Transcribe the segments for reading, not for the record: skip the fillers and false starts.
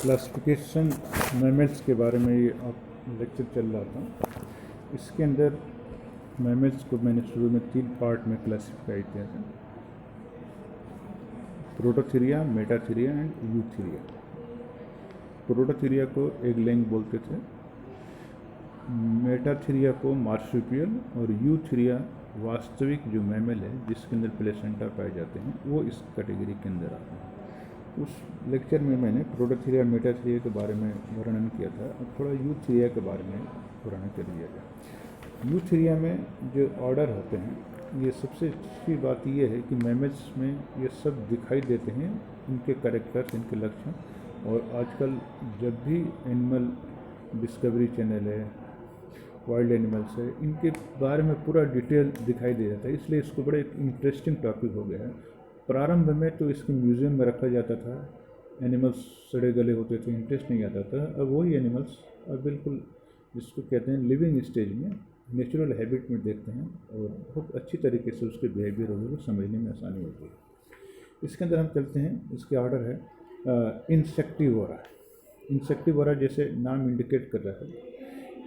Classification mammals के बारे में ये लेक्चर चल रहा था। इसके अंदर मैमल्स को मैंने शुरू में 3 पार्ट में क्लासिफाई किया था, Prototheria, Metatheria and Eutheria. Prototheria को एग-लेइंग बोलते थे, मेटाथीरिया को मार्सुपियल और यूथीरिया वास्तविक जो मैमल है जिसके अंदर प्लेसेंटा पाए जाते हैं वो इस कैटेगरी के अंदर आते हैं। उस लेक्चर में मैंने प्रोटोथीरिया मेटाथीरिया के बारे में वर्णन किया था। अब थोड़ा यूथीरिया के बारे में वर्णन कर दिया जाए। यूथीरिया में जो ऑर्डर होते हैं, ये सबसे अच्छी बात ये है कि मैमल्स में ये सब दिखाई देते हैं, इनके कैरेक्टर्स, इनके लक्षण। और आजकल जब भी एनिमल डिस्कवरी चैनल है, वाइल्ड एनिमल्स है, इनके बारे में पूरा डिटेल दिखाई दे जाता है, इसलिए इसको बड़ा एक इंटरेस्टिंग टॉपिक हो गया है। प्रारंभ में तो इसको म्यूज़ियम में रखा जाता था, एनिमल्स सड़े गले होते थे, इंटरेस्ट नहीं आता था। अब वही एनिमल्स अब बिल्कुल जिसको कहते हैं लिविंग स्टेज में, नेचुरल हैबिट में देखते हैं और बहुत अच्छी तरीके से उसके बिहेवियर वगैरह को समझने में आसानी होती है। इसके अंदर हम चलते हैं, इसके ऑर्डर है इंसेक्टिवोरा। इंसेक्टिवोरा जैसे नाम इंडिकेट कर रहा है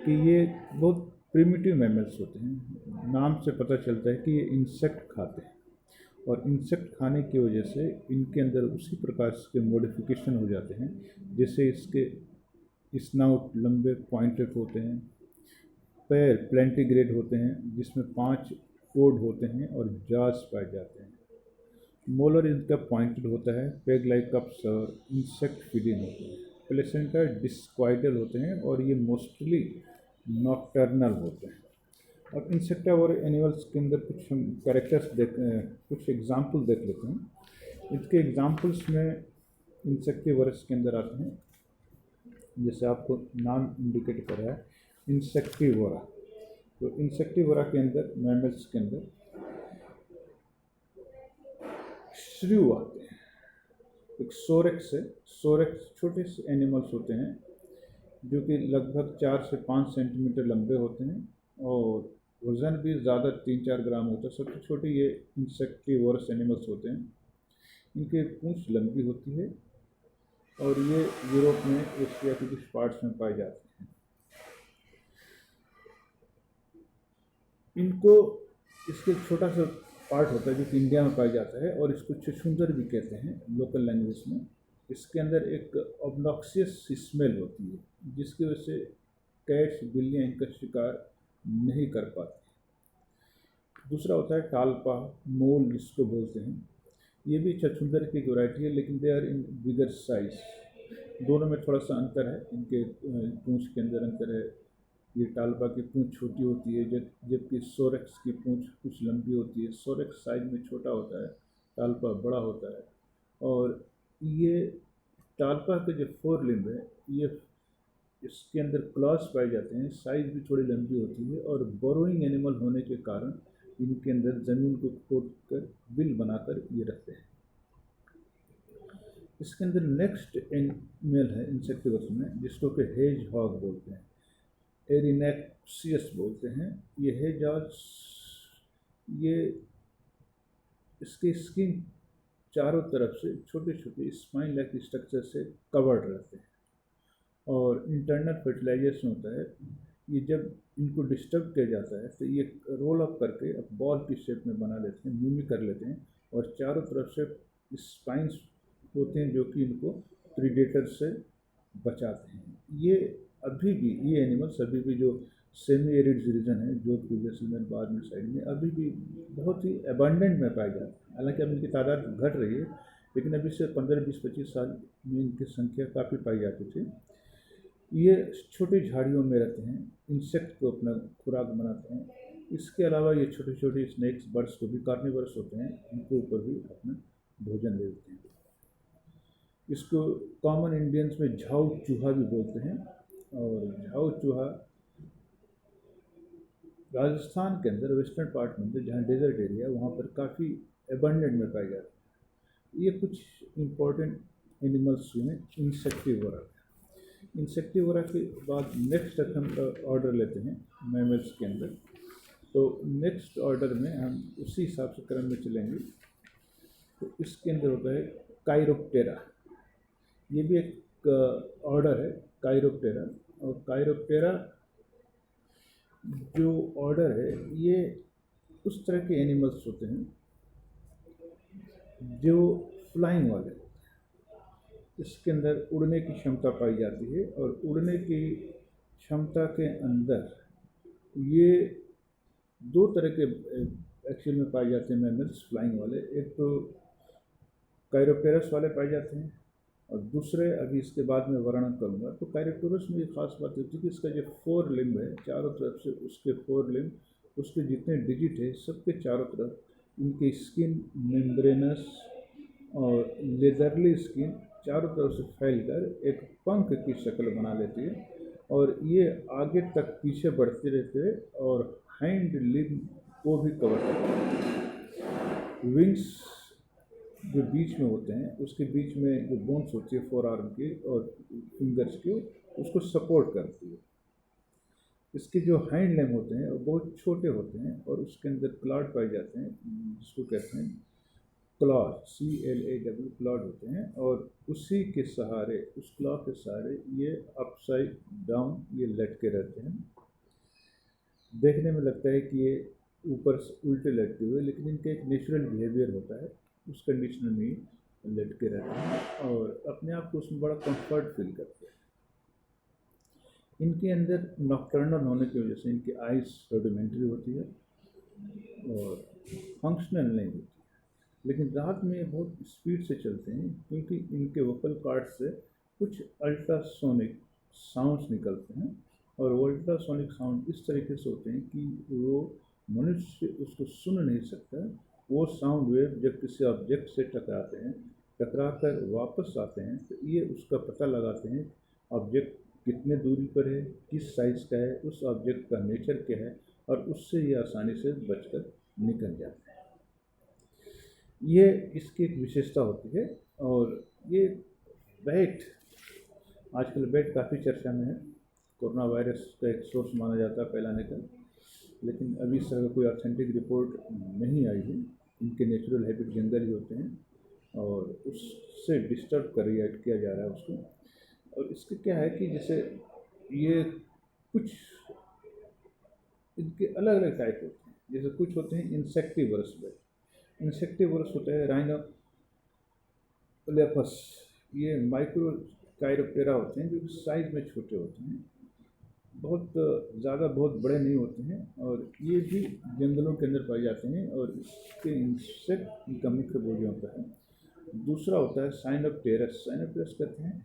कि ये बहुत प्रिमिटिव मैमल्स होते हैं। नाम से पता चलता है कि ये इंसेक्ट खाते हैं और इंसेक्ट खाने की वजह से इनके अंदर उसी प्रकार के मॉडिफिकेशन हो जाते हैं, जैसे इसके स्नाउट लंबे पॉइंटेड होते हैं, पैर प्लेंटिग्रेड होते हैं जिसमें 5 कोड होते हैं और जाज पाए जाते हैं, मोलर इनका पॉइंटेड होता है, पेग लाइक कप्स और इंसेक्ट फीडिंग होते हैं, प्लेसेंटा डिस्क्वाइडल होते हैं और ये मोस्टली नॉक्टर्नल होते हैं। अब इंसेक्टिवोरा एनिमल्स के अंदर कुछ हम कैरेक्टर्स कुछ एग्जाम्पल देख लेते हैं। इसके एग्जाम्पल्स में इंसेक्टिवोरस के अंदर आते हैं, जैसे आपको नाम इंडिकेट कर रहा है इंसेक्टिवोरा। तो इंसेक्टिवोरा के अंदर मैमल्स के अंदर श्रियू आते हैं। एक सोरेक्स है, सोरेक्स छोटे से एनिमल्स होते हैं जो कि लगभग 4 से 5 सेंटीमीटर लंबे होते हैं और वज़न भी ज़्यादा 3-4 ग्राम होता है। सबसे छोटे ये इंसेक्टिवोरस एनिमल्स होते हैं। इनके पूंछ लंबी होती है और ये यूरोप में, एशिया के कुछ पार्ट्स में पाए जाते हैं। इनको इसके छोटा सा पार्ट होता है जो कि इंडिया में पाया जाता है और इसको छछूंदर भी कहते हैं लोकल लैंग्वेज में। इसके अंदर एक ऑब्नॉक्सियस स्मेल होती है जिसकी वजह से कैट्स, बिल्लियाँ इनका शिकार नहीं कर पाती। दूसरा होता है टालपा, मोल जिसको बोलते हैं। ये भी छछूंदर की वैरायटी है लेकिन they are in bigger size. दोनों में थोड़ा सा अंतर है, इनके पूंछ के अंदर अंतर है। ये टालपा की पूंछ छोटी होती है जबकि सोरेक्स की पूंछ कुछ लंबी होती है। सोरेक्स साइज में छोटा होता है, टालपा बड़ा होता है। और ये टालपा के जो 4 लिम्ब है, ये इसके अंदर क्लॉज पाए जाते हैं, साइज भी थोड़ी लंबी होती है और बोरोइंग एनिमल होने के कारण इनके अंदर ज़मीन को खोद कर बिल बनाकर ये रखते हैं। इसके अंदर नेक्स्ट एनिमल है इंसेक्टिवोरस में जिसको कि हेज हॉग बोलते हैं, एरिनेक्सियस बोलते हैं। ये हेज हॉग, ये इसकी स्किन चारों तरफ से छोटे छोटे स्पाइन लाइक स्ट्रक्चर से कवर्ड रहते हैं और इंटरनल फर्टिलाइजेशन होता है। ये जब इनको डिस्टर्ब किया जाता है तो ये रोल अप करके अब बॉल की शेप में बना लेते हैं, म्यूमी कर लेते हैं और चारों तरफ से स्पाइंस होते हैं जो कि इनको प्रीडेटर से बचाते हैं। ये अभी भी, ये एनिमल्स अभी भी जो सेमी एरिड रीजन है, जोधपुर जैसलमेर बाद में साइड में, अभी भी बहुत ही अबंडेंट में पाए जाते हैं। हालांकि अब इनकी तादाद घट रही है लेकिन अभी से 15, 20, 25 साल में इनकी संख्या काफ़ी पाई जाती थी। ये छोटी झाड़ियों में रहते हैं, इंसेक्ट को अपना खुराक बनाते हैं। इसके अलावा ये छोटे छोटे स्नेक्स, बर्ड्स को भी, कार्निवरस होते हैं, इनके ऊपर भी अपना भोजन ले लेते हैं। इसको कॉमन इंडियंस में झाऊ चूहा भी बोलते हैं और झाऊ चूहा राजस्थान के अंदर वेस्टर्न पार्ट में अंदर जहाँ डेजर्ट एरिया है वहाँ पर काफ़ी एबंडेंट में पाए जाते हैं। ये कुछ इम्पोर्टेंट एनिमल्स हुए इंसेक्टिवोरा। इंसेक्टिवोरा के बाद नेक्स्ट हम ऑर्डर लेते हैं मैमल्स के अंदर। तो नेक्स्ट ऑर्डर में हम उसी हिसाब से क्रम में चलेंगे। तो इसके अंदर होता है काइरोप्टेरा। ये भी एक एक ऑर्डर है काइरोप्टेरा, और काइरोप्टेरा जो ऑर्डर है ये उस तरह के एनिमल्स होते हैं जो फ्लाइंग वाले। इसके अंदर उड़ने की क्षमता पाई जाती है, और उड़ने की क्षमता के अंदर ये दो तरह के एक्चुअल में पाए जाते हैं मैमल्स फ्लाइंग वाले। एक तो काइरोप्टेरस वाले पाए जाते हैं, और दूसरे अभी इसके बाद में वर्णन करूँगा। तो काइरोप्टेरस में ये खास बात होती है कि इसका जो 4 लिम्ब है, चारों तरफ से उसके 4 लिम्ब, उसके जितने डिजिट है सबके चारों तरफ इनकी स्किन मेम्ब्रेनस और लेदरली स्किन चारों तरफ से फैलकर एक पंख की शक्ल बना लेती है, और ये आगे तक पीछे बढ़ते रहते हैं और हैंड लिम्ब को भी कवर करते हैं। विंग्स जो बीच में होते हैं, उसके बीच में जो बोन्स होती है फोर आर्म की और फिंगर्स की, उसको सपोर्ट करती है। इसके जो हैंड लिम्ब होते हैं वो बहुत छोटे होते हैं, और उसके अंदर क्लॉड पाए जाते हैं जिसको कहते हैं क्लॉड, CLAW क्लॉड होते हैं, और उसी के सहारे, उस क्लॉ के सहारे ये अपसाइड डाउन ये लटके रहते हैं। देखने में लगता है कि ये ऊपर से उल्टे लटके हुए, लेकिन इनका एक नेचुरल बिहेवियर होता है, उस कंडीशन में लटके रहते हैं और अपने आप को उसमें बड़ा कंफर्ट फील करते हैं। इनके अंदर नॉकटर्नल होने की वजह से इनकी आइज़ रुडिमेंट्री होती है और फंक्शनल नहीं होती, लेकिन रात में बहुत स्पीड से चलते हैं क्योंकि इनके वोकल कॉर्ड से कुछ अल्ट्रासोनिक साउंड्स निकलते हैं, और वो अल्ट्रासोनिक साउंड इस तरीके से होते हैं कि वो मनुष्य उसको सुन नहीं सकता। वो साउंड वेव जब किसी ऑब्जेक्ट से टकराते हैं, टकरा कर वापस आते हैं, तो ये उसका पता लगाते हैं ऑब्जेक्ट कितने दूरी पर है, किस साइज़ का है, उस ऑब्जेक्ट का नेचर क्या है, और उससे ये आसानी से बचकर निकल जाते हैं। ये इसकी एक विशेषता होती है। और ये बैट, आजकल बैट काफ़ी चर्चा में है, कोरोना वायरस का एक सोर्स माना जाता है फैलाने का, लेकिन अभी इस तरह का कोई ऑथेंटिक रिपोर्ट नहीं आई है। इनके नेचुरल हैबिट जंगल ही होते हैं और उससे डिस्टर्ब किया जा रहा है उसको। और इसके क्या है कि जैसे ये कुछ इनके अलग अलग टाइप होते हैं, जैसे कुछ होते हैं इंसेक्टिवरस बैट। इंसेक्टिवरस होता है राइनोलेफस, ये माइक्रो काइरोप्टेरा होते हैं जो साइज़ में छोटे होते हैं, बहुत ज़्यादा बहुत बड़े नहीं होते हैं, और ये भी जंगलों के अंदर पाए जाते हैं, और इसके इंसेक्ट इनका मुख्य भोजन होता है। दूसरा होता है साइनोप्टेरस। साइनोप्टेरस कहते हैं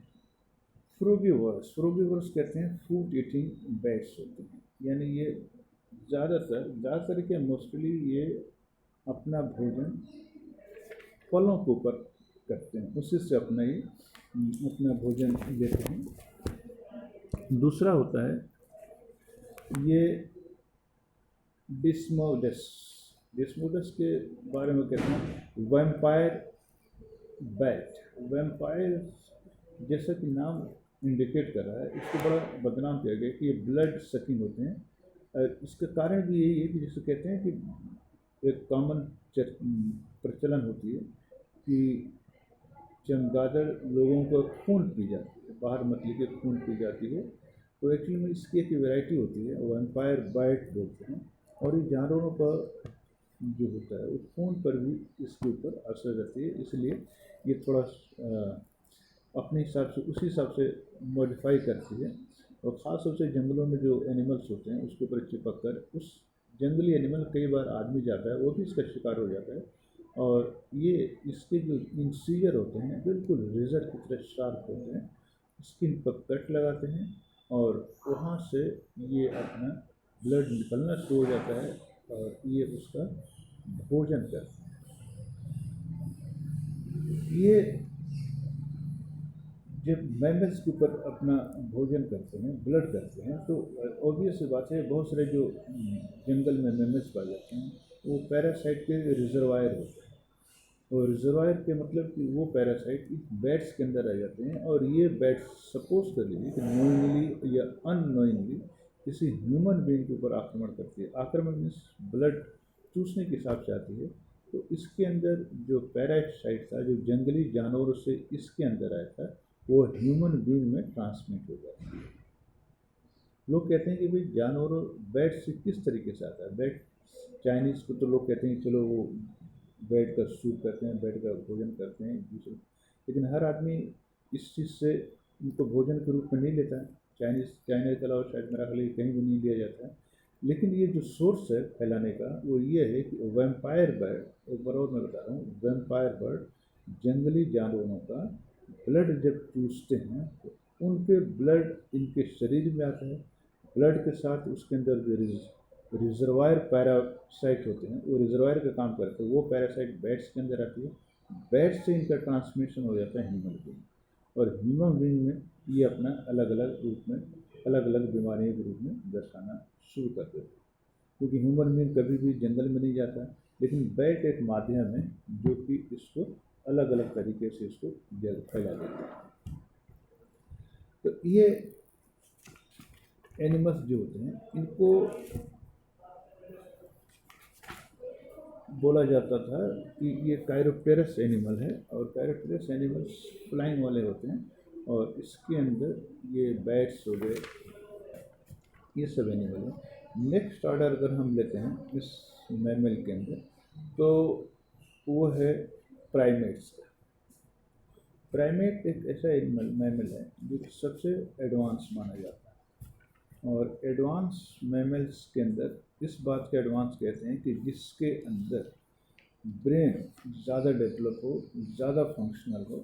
फ्रूगिवोरस। फ्रूगिवोरस कहते हैं फ्रूट ईटिंग बैट्स होते हैं, यानी ये ज़्यादातर के मोस्टली ये अपना भोजन फलों के ऊपर करते हैं, उसी से अपना भोजन लेते हैं। दूसरा होता है ये डिस्मोडस। डिस्मोडस के बारे में कहते हैं वैम्पायर बैट। वैम्पायर जैसा कि नाम इंडिकेट कर रहा है, इसको बड़ा बदनाम किया गया कि ये ब्लड सकिंग होते हैं। इसका कारण भी यही है कि जैसे कहते हैं कि एक कॉमन प्रचलन होती है कि चमगादड़ लोगों को खून पी जाती है, बाहर मछली के खून पी जाती है, तो एक्चुअली में इसकी एक वैरायटी होती है, वैम्पायर बाइट बोलते हैं, और ये जानवरों पर जो होता है वो खून पर भी इसके ऊपर असर रहती है, इसलिए ये थोड़ा अपने हिसाब से उसी हिसाब से मॉडिफाई करती है। और ख़ास तौर से जंगलों में जो एनिमल्स होते हैं उसके ऊपर चिपक कर उस जंगली एनिमल, कई बार आदमी जाता है वो भी इसका शिकार हो जाता है, और ये इसके जो इंसीजर होते हैं बिल्कुल रेजर की तरह शार्प होते हैं, स्किन पर कट लगाते हैं और वहाँ से ये अपना ब्लड निकलना शुरू हो जाता है और ये उसका भोजन करते हैं। ये जब मैमल्स के ऊपर अपना भोजन करते हैं, ब्लड करते हैं, तो ऑब्वियस बात है बहुत सारे जो जंगल में मैमल्स पाए जाते हैं वो पैरासाइट के रिजर्वायर होते हैं, और रिजर्वायर के मतलब कि वो पैरासाइट बैट्स के अंदर रह जाते हैं, और ये बैट्स सपोज कर लीजिए कि नोइंगली या अननोइंगली किसी ह्यूमन बीइंग के ऊपर आक्रमण करती है। आक्रमण मीन्स ब्लड चूसने के हिसाब से आती है। तो इसके अंदर जो पैरासाइट था, जो जंगली जानवरों से इसके अंदर आया था, वो ह्यूमन बीइंग में ट्रांसमिट हो जाती है। लोग कहते हैं कि भाई जानवरों बैट से किस तरीके से आता है। बैट चाइनीज़ को तो लोग कहते हैं चलो वो बैट का सूप करते हैं, बैट का भोजन करते हैं दूसरे, लेकिन हर आदमी इस चीज़ से इनको भोजन के रूप में नहीं लेता है। चाइना के अलावा शायद मेरा ख्याल है कहीं भी नहीं लिया जाता है। लेकिन ये जो सोर्स है फैलाने का वो ये है कि वैम्पायर बर्ड, एक बार और मैं बता रहा हूँ, वैम्पायर बर्ड जंगली जानवरों का ब्लड जब चूसते हैं तो उनके ब्लड इनके शरीर में आता है। ब्लड के साथ उसके अंदर जो रिजर्वायर पैरासाइट होते हैं वो रिजर्वायर का काम करते हैं, वो पैरासाइट बैट्स के अंदर आती है। बैट से इनका ट्रांसमिशन हो जाता है ह्यूमन बीइंग, और ह्यूमन बीइंग में ये अपना अलग अलग रूप में अलग अलग बीमारियों के रूप में दर्शाना शुरू कर देते हैं। क्योंकि ह्यूमन बीइंग कभी भी जंगल में नहीं जाता, लेकिन बैट एक माध्यम है जो कि इसको अलग अलग तरीके से इसको फैला देता है। तो ये एनिमल्स जो होते हैं इनको बोला जाता था कि ये कायरोप्टेरस एनिमल है, और कायरोप्टेरस एनिमल्स फ्लाइंग वाले होते हैं, और इसके अंदर ये बैट्स हो गए, ये सब एनिमल है। नेक्स्ट ऑर्डर अगर हम लेते हैं इस मैमल के अंदर तो वो है प्राइमेट्स का। प्राइमेट एक ऐसा एनिमल मैमल है जो सबसे एडवांस माना जाता है, और एडवांस मैमल्स के अंदर इस बात के एडवांस कहते हैं कि जिसके अंदर ब्रेन ज़्यादा डेवलप हो, ज़्यादा फंक्शनल हो,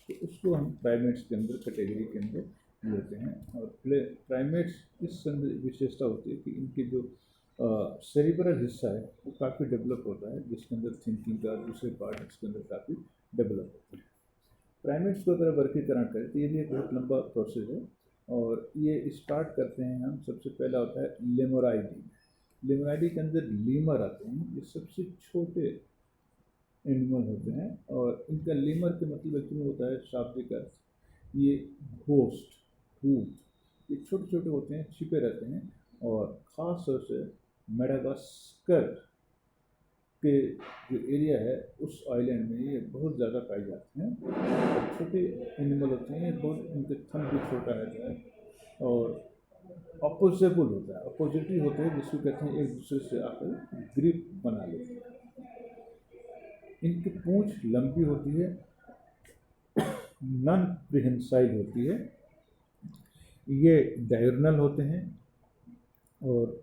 तो उसको हम प्राइमेट्स के अंदर कैटेगरी के अंदर लेते हैं। और प्राइमेट्स इस विशेषता होती है कि इनकी जो सेरिब्रल हिस्सा है वो काफ़ी डेवलप होता है, जिसके अंदर थिंकिंग का दूसरे पार्ट इसके अंदर काफ़ी डेवलप होते हैं। प्राइमेट्स को अगर वर्गीकरण करें तो ये भी एक बहुत लंबा प्रोसेस है, और ये स्टार्ट करते हैं हम, सबसे पहला होता है लेमोराइडी। लेमोराइडी के अंदर लीमर आते हैं, ये सबसे छोटे एनिमल होते हैं, और इनका लीमर के मतलब एक्चुअली होता है शाब्दिक अर्थ, ये घोस्ट भूत, ये छोटे छोटे होते हैं, छिपे रहते हैं, और ख़ास तौर से मेडागास्कर के जो एरिया है उस आइलैंड में ये बहुत ज़्यादा पाए जाते हैं। और छोटे एनिमल होते हैं, बहुत इनके थन भी छोटा रहता है, और अपोजेबल होता है, अपोजिटरी होते हैं, जिसको कहते हैं एक दूसरे से आकर ग्रिप बना लेते हैं। इनकी पूंछ लंबी होती है, नॉन प्रिहेंसाइल होती है, ये डायगोनल होते हैं, और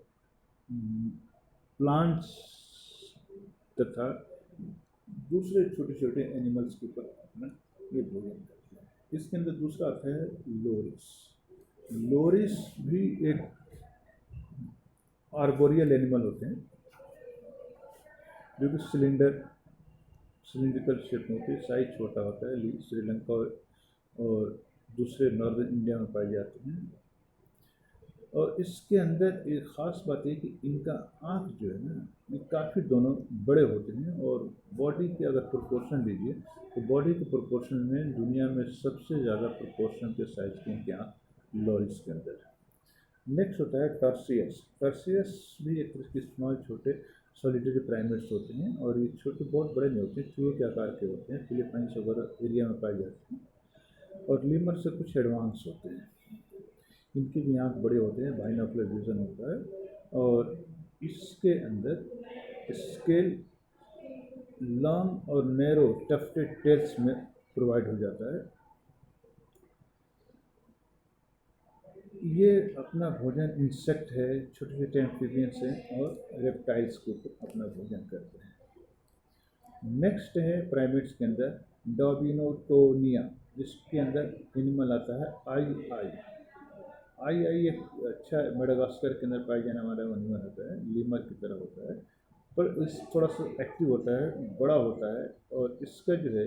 प्लांट्स तथा दूसरे छोटे छोटे एनिमल्स के ऊपर अपना ये भोजन करते हैं। इसके अंदर दूसरा आता है लोरिस। लोरिस भी एक आर्बोरियल एनिमल होते हैं जो कि सिलिंड्रिकल शेप में होती है, साइज छोटा होता है, श्रीलंका और दूसरे नॉर्दर्न इंडिया में पाए जाते हैं। और इसके अंदर एक ख़ास बात है कि इनका आँख जो है ना, ये काफ़ी दोनों बड़े होते हैं, और बॉडी के अगर प्रोपोर्शन लीजिए तो बॉडी के प्रोपोर्शन में दुनिया में सबसे ज़्यादा प्रोपोर्शन के साइज की इनकी आँख लोरिस के अंदर है। नेक्स्ट होता है टर्सियस। टर्सियस भी एक तरह के स्मॉल छोटे सॉलिटरी प्राइमेट्स होते हैं, और ये छोटे बहुत बड़े नहीं होते, चूहे के आकार के होते हैं, फिलीपाइंस वगैरह एरिया में पाए जाते हैं, और लीमर से कुछ एडवांस होते हैं। इनकी भी आँख बड़े होते हैं, बाइनोकुलर विजन होता है, और इसके अंदर स्केल लॉन्ग और नैरो टफ्टेड टेल्स में प्रोवाइड हो जाता है। ये अपना भोजन इंसेक्ट है, छोटे छोटे एम्फीबियंस हैं, और रेप्टाइल्स के ऊपर अपना भोजन करते हैं। नेक्स्ट है प्राइमेट्स के अंदर डॉबिनोटोनिया, जिसके अंदर एनिमल आता है आई एक अच्छा मेडागास्कर के अंदर पाए जाने वाला एनिमल होता है, लीमर की तरह होता है, पर इस थोड़ा सा एक्टिव होता है, बड़ा होता है, और इसका जो है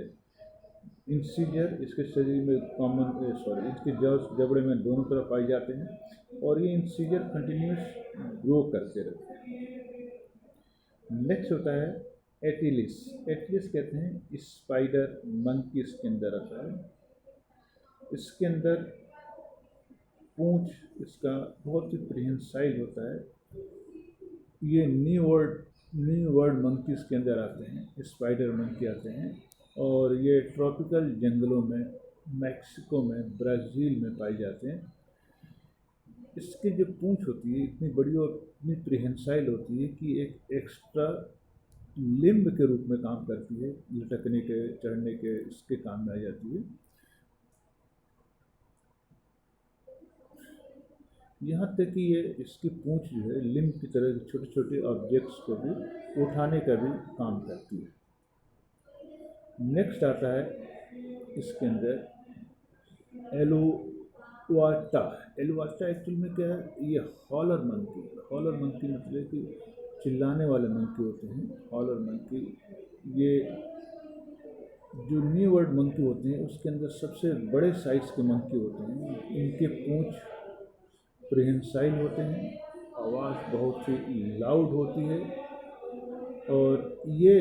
इंसीजर इसके शरीर में इसके जबड़े में दोनों तरफ पाए जाते हैं, और ये इंसीजर कंटिन्यूस ग्रो करते रहते हैं। नेक्स्ट होता है एटिलिस। एटिलिस कहते हैं स्पाइडर मंकी, इसके अंदर आता है। इसके अंदर पूंछ इसका बहुत ही प्रिहेंसाइल होता है। ये न्यू वर्ल्ड मंकीज के अंदर आते हैं, स्पाइडर मंकी आते हैं, और ये ट्रॉपिकल जंगलों में मैक्सिको में, ब्राज़ील में पाए जाते हैं। इसकी जो पूँछ होती है इतनी बड़ी और इतनी प्रिहेंसाइल होती है कि एक एक्स्ट्रा लिम्ब के रूप में काम करती है, लटकने के, चढ़ने के, इसके काम में आ जाती है। यहाँ तक कि ये इसकी पूँछ जो है लिम्ब की तरह छोटे छोटे ऑब्जेक्ट्स को भी उठाने का भी काम करती है। नेक्स्ट आता है इसके अंदर एलोवाटा। एलोवाटा एक्चुअल में क्या है, ये हॉलर मंकी। हॉलर मंकी मतलब कि चिल्लाने वाले मंकी होते हैं, हॉलर मंकी। ये जो न्यू वर्ल्ड मंकी होते हैं उसके अंदर सबसे बड़े साइज़ के मंकी होते हैं। इनके पूँछ प्रिहेंसाइल होते हैं, आवाज़ बहुत ही लाउड होती है, और ये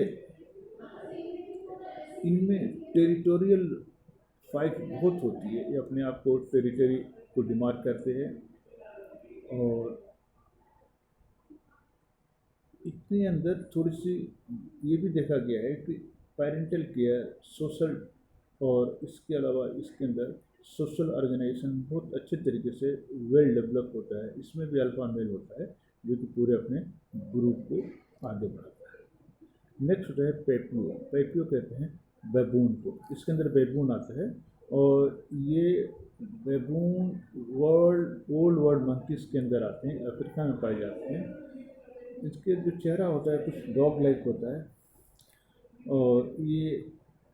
इनमें टेरिटोरियल फाइट बहुत होती है। ये अपने आप को टेरिटरी को डिमार्क करते हैं, और इतने अंदर थोड़ी सी ये भी देखा गया है कि पेरेंटल केयर, सोशल, और इसके अलावा इसके अंदर सोशल ऑर्गेनाइजेशन बहुत अच्छे तरीके से वेल डेवलप होता है। इसमें भी अल्फा मेल होता है जो कि पूरे अपने ग्रुप को आगे बढ़ाता है। नेक्स्ट होता है पेपियो। पेपियो कहते हैं बैबून को। इसके अंदर बैबून आता है, और ये बैबून ओल्ड वर्ल्ड मंकीज के अंदर आते हैं, अफ्रीका में पाए जाते हैं। इसके जो चेहरा होता है कुछ डॉग लाइक होता है, और ये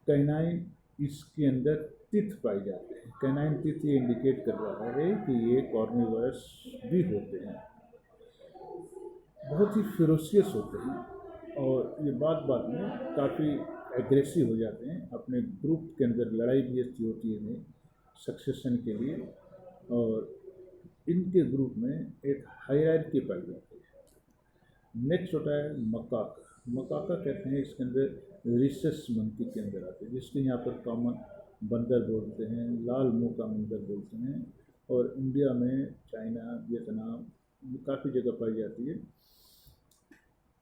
कैनाइन इसके अंदर टीथ पाए जाते हैं। कैनाइन टीथ ये इंडिकेट कर रहा है कि ये कॉर्निवोरस भी होते हैं, बहुत ही फिरोसियस होते हैं, और ये बात बात में काफ़ी एग्रेसिव हो जाते हैं। अपने ग्रुप के अंदर लड़ाई भी अच्छी होती है इन्हें सक्सेशन के लिए, और इनके ग्रुप में एक हायरार्की पाई जाती है। नेक्स्ट होता है मकाका। मकाका कहते हैं इसके अंदर रिसेस मंकी के अंदर आते हैं, जिसके यहाँ पर कॉमन बंदर बोलते हैं, लाल मुंह का बंदर बोलते हैं, और इंडिया में, चाइना, वियतनाम, काफ़ी जगह पाई जाती है।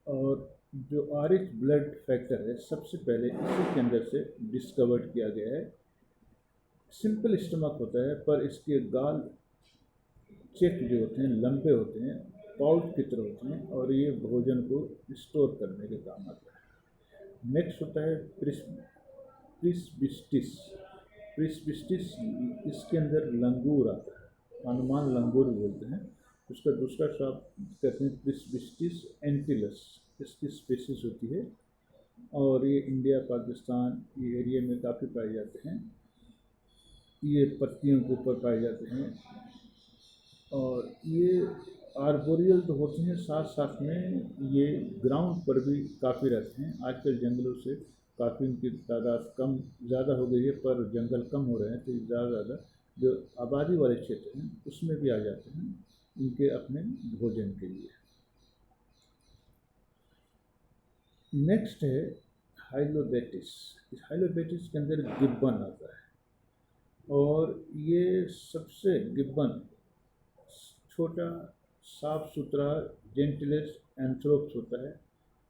और जो आरिच ब्लड फैक्टर है सबसे पहले इसी के अंदर से डिस्कवर्ड किया गया है। सिंपल स्टमक होता है, पर इसके गाल चेक जो होते हैं लंबे होते हैं, पाउच की तरह होते हैं, और ये भोजन को स्टोर करने के काम आता है। नेक्स्ट होता है प्रिस्बिस्टिस। प्रिस्बिस्टिस इसके अंदर लंगूर आता है, हनुमान लंगूर बोलते हैं। उसका दूसरा शब्द कहते हैं प्रिस्बिस्टिस एंटिलस, इसकी स्पीसीज होती है, और ये इंडिया, पाकिस्तान, ये एरिया में काफ़ी पाए जाते हैं। ये पत्तियों के ऊपर पाए जाते हैं, और ये आर्बोरियल तो होते हैं, साथ साथ में ये ग्राउंड पर भी काफ़ी रहते हैं। आजकल जंगलों से काफ़ी इनकी तादाद कम ज़्यादा हो गई है, पर जंगल कम हो रहे हैं, तो ज़्यादा जो आबादी वाले क्षेत्र हैं उसमें भी आ जाते हैं इनके अपने भोजन के लिए। नेक्स्ट है हाइलोबेटिस। इस हाइलोबेटिस के अंदर गिब्बन आता है, और ये सबसे गिब्बन छोटा, साफ सुथरा, जेंटलेस्ट एंथ्रोप्स होता है,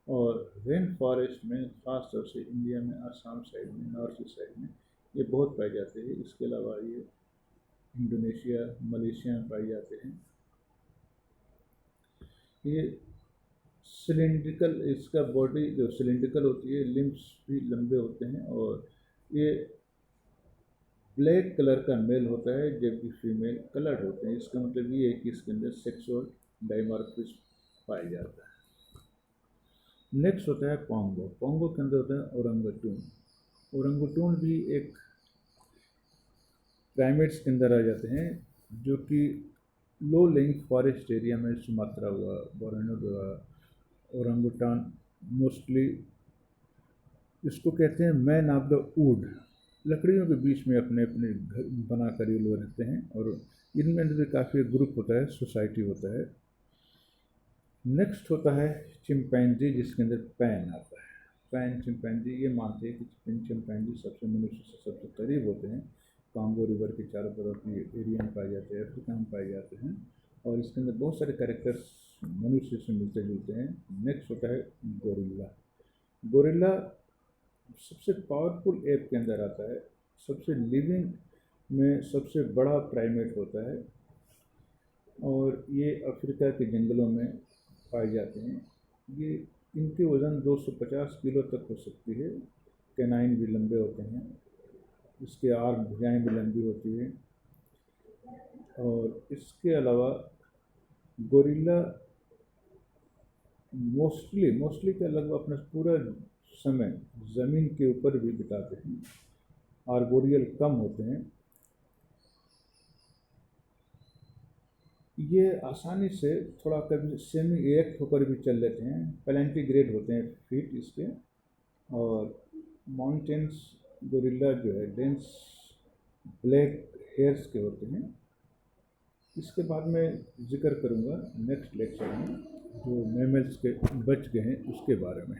और रेन फॉरेस्ट में, ख़ास तौर से इंडिया में आसाम साइड में, नॉर्थ ईस्ट साइड में ये बहुत पाए जाते हैं। इसके अलावा ये इंडोनेशिया, मलेशिया में पाए जाते हैं। ये सिलिंड्रिकल, इसका बॉडी जो सिलिंड्रिकल होती है, लिम्स भी लंबे होते हैं, और ये ब्लैक कलर का मेल होता है जबकि फीमेल कलर्ड होते हैं। इसका मतलब ये है कि इसके अंदर सेक्सुअल डाइमॉर्फिज्म पाया जाता है। नेक्स्ट होता है पोंगो। पोंगो के अंदर होता है ओरंगटून। ओरंगटून भी एक प्राइमेट्स के अंदर आ जाते हैं, जो कि लो लेइंग फॉरेस्ट एरिया में, सुमात्रा हुआ, बोर्नियो हुआ, ओरंगुटान मोस्टली इसको कहते हैं मैन ऑफ द वुड। लकड़ियों के बीच में अपने अपने घर बना कर ये लोग रहते हैं, और इनमें भी काफ़ी ग्रुप होता है, सोसाइटी होता है। नेक्स्ट होता है चिंपैंजी, जिसके अंदर पैन आता है। पैन चिंपैंजी ये मानते हैं कि चिंपैंजी सबसे मनुष्य से सबसे करीब होते हैं। कांगो रिवर के चारों तरफ ये एरिया में पाए जाते हैं, अफ्रीका में पाए जाते हैं, और इसके अंदर बहुत सारे कैरेक्टर्स मनुष्य से मिलते जुलते हैं। नेक्स्ट होता है गोरिल्ला। गोरिल्ला सबसे पावरफुल एप के अंदर आता है, सबसे लिविंग में सबसे बड़ा प्राइमेट होता है और ये अफ्रीका के जंगलों में पाए जाते हैं। ये इनकी वज़न 250 किलो तक हो सकती है। कैनाइन भी लंबे होते हैं, इसके आर्म भुजाएँ भी लंबी होती हैं। और इसके अलावा गोरिल्ला मोस्टली क्या लगभग अपना पूरा समय ज़मीन के ऊपर भी बिताते हैं। आर्बोरियल कम होते हैं। ये आसानी से थोड़ा कभी सेमी इरेक्ट होकर भी चल लेते हैं। प्लेंटीग्रेड होते हैं फीट इसके। और माउंटेन्स गोरिल्ला जो है डेंस ब्लैक हेयर्स के होते हैं। इसके बाद मैं जिक्र करूँगा नेक्स्ट लेक्चर में जो मैमल्स के बच गए हैं उसके बारे में।